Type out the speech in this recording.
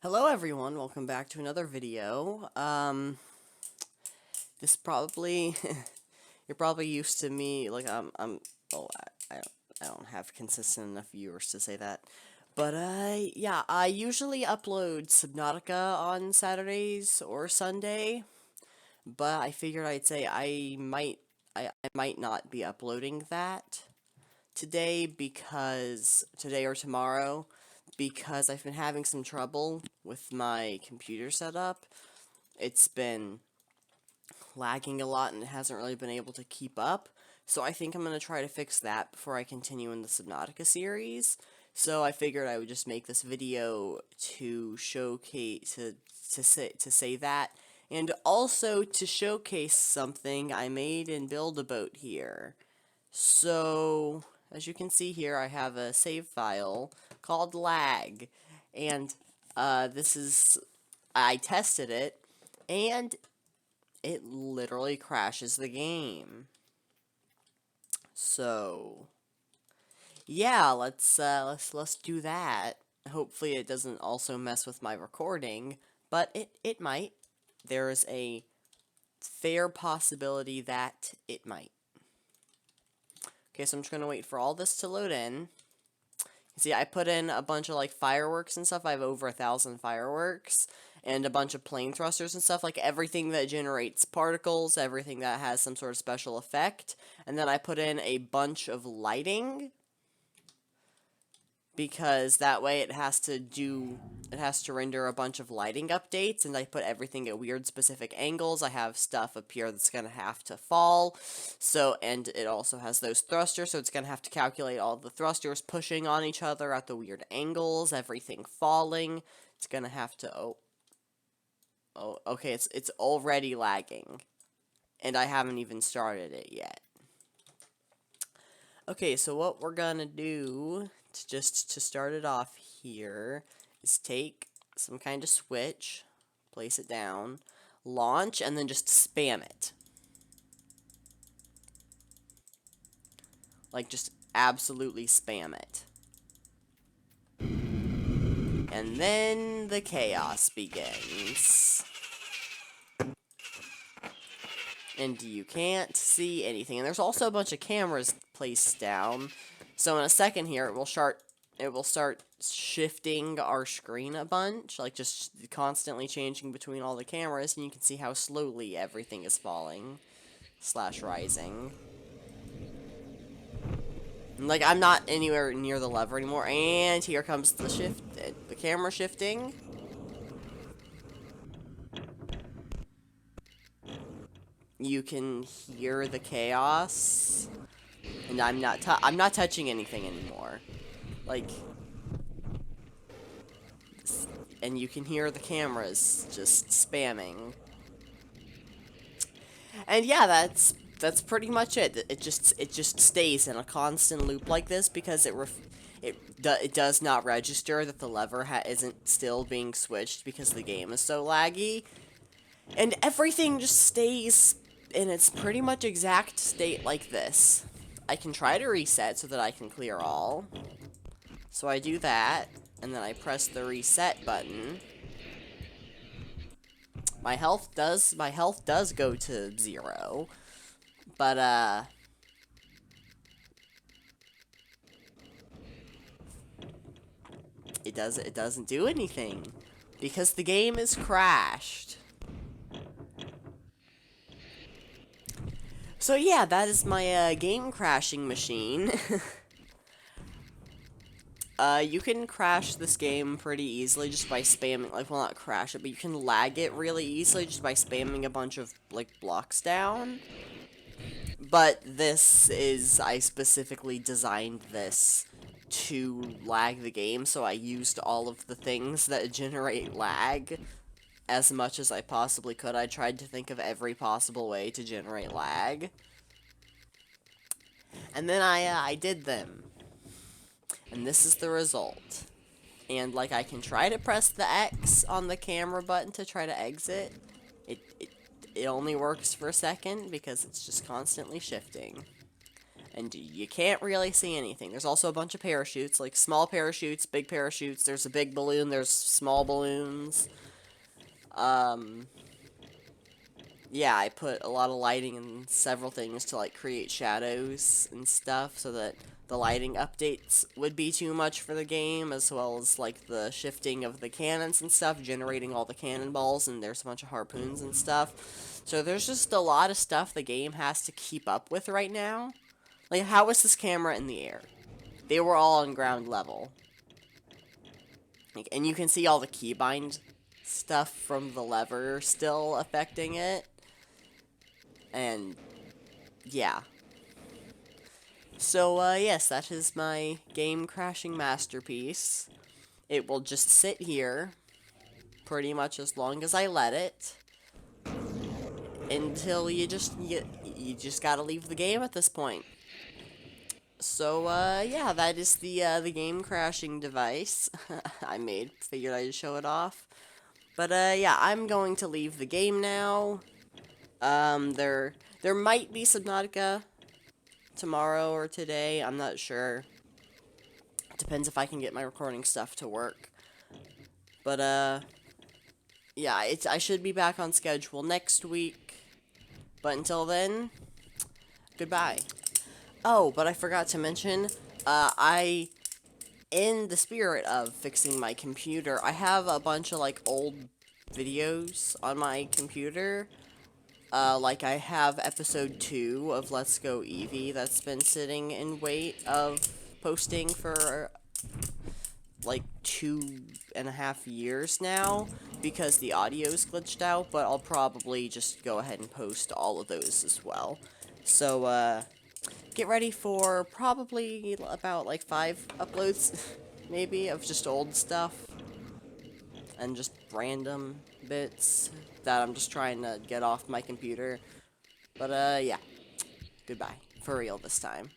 Hello everyone, welcome back to another video. This probably, you're probably used to me, like, oh, I don't have consistent enough viewers to say that. But, yeah, I usually upload Subnautica on Saturdays or Sunday, but I figured I'd say I might not be uploading that today or tomorrow, because I've been having some trouble with my computer setup. It's been lagging a lot and it hasn't really been able to keep up. So I think I'm going to try to fix that before I continue in the Subnautica series. So I figured I would just make this video to showcase to say that, and also to showcase something I made in Build-A-Boat here. So, as you can see here, I have a save file called lag, and I tested it, and it literally crashes the game. So, yeah, let's do that. Hopefully it doesn't also mess with my recording, but it might. There is a fair possibility that it might. Okay, so I'm just gonna wait for all this to load in. See, I put in a bunch of, like, fireworks and stuff. I have over 1,000 fireworks. And a bunch of plane thrusters and stuff. Like, everything that generates particles. Everything that has some sort of special effect. And then I put in a bunch of lighting, because that way it has to render a bunch of lighting updates, and I put everything at weird specific angles. I have stuff up here that's gonna have to fall, and it also has those thrusters, so it's gonna have to calculate all the thrusters pushing on each other at the weird angles, everything falling. It's gonna have to, okay, it's already lagging, and I haven't even started it yet. Okay, so what we're gonna do to start it off here is take some kind of switch, place it down, launch, and then just spam it. Like, just absolutely spam it. And then the chaos begins. And you can't see anything. And there's also a bunch of cameras placed down. So in a second here, it will start shifting our screen a bunch, like just constantly changing between all the cameras, and you can see how slowly everything is falling / rising. And, like, I'm not anywhere near the lever anymore, and here comes the camera shifting. You can hear the chaos, and I'm not touching anything anymore. Like, and you can hear the cameras just spamming. And yeah, that's pretty much it. It just stays in a constant loop like this because it does not register that the lever isn't still being switched because the game is so laggy, and everything just stays in its pretty much exact state like this. I can try to reset so that I can clear all. So I do that, and then I press the reset button. My health does go to 0, but it doesn't do anything because the game is crashed. So yeah, that is my game crashing machine. You can crash this game pretty easily just by spamming, like, well, not crash it, but you can lag it really easily just by spamming a bunch of, like, blocks down. But I specifically designed this to lag the game, so I used all of the things that generate lag as much as I possibly could. I tried to think of every possible way to generate lag. And then I did them. And this is the result. And, like, I can try to press the X on the camera button to try to exit. It only works for a second because it's just constantly shifting. and you can't really see anything. There's also a bunch of parachutes, like small parachutes, big parachutes. There's a big balloon, there's small balloons. Um, yeah, I put a lot of lighting and several things to like create shadows and stuff so that the lighting updates would be too much for the game, as well as like the shifting of the cannons and stuff, generating all the cannonballs, and there's a bunch of harpoons and stuff. So there's just a lot of stuff the game has to keep up with right now. Like, how was this camera in the air? They were all on ground level. Like, and you can see all the keybind stuff from the lever still affecting it. And yeah. So, yes, that is my game crashing masterpiece. It will just sit here pretty much as long as I let it until you just gotta leave the game at this point. So, yeah, that is the game crashing device I made. Figured I'd show it off. But, yeah, I'm going to leave the game now. There might be Subnautica tomorrow or today. I'm not sure. Depends if I can get my recording stuff to work. But, yeah, I should be back on schedule next week. But until then, goodbye. Oh, but I forgot to mention, in the spirit of fixing my computer, I have a bunch of, like, old videos on my computer. Like, I have episode 2 of Let's Go Eevee that's been sitting in wait of posting for, like, 2.5 years now, because the audio's glitched out, but I'll probably just go ahead and post all of those as well. So, get ready for probably about, like, 5 uploads, maybe, of just old stuff, and just random bits that I'm just trying to get off my computer. But, yeah. Goodbye. For real this time.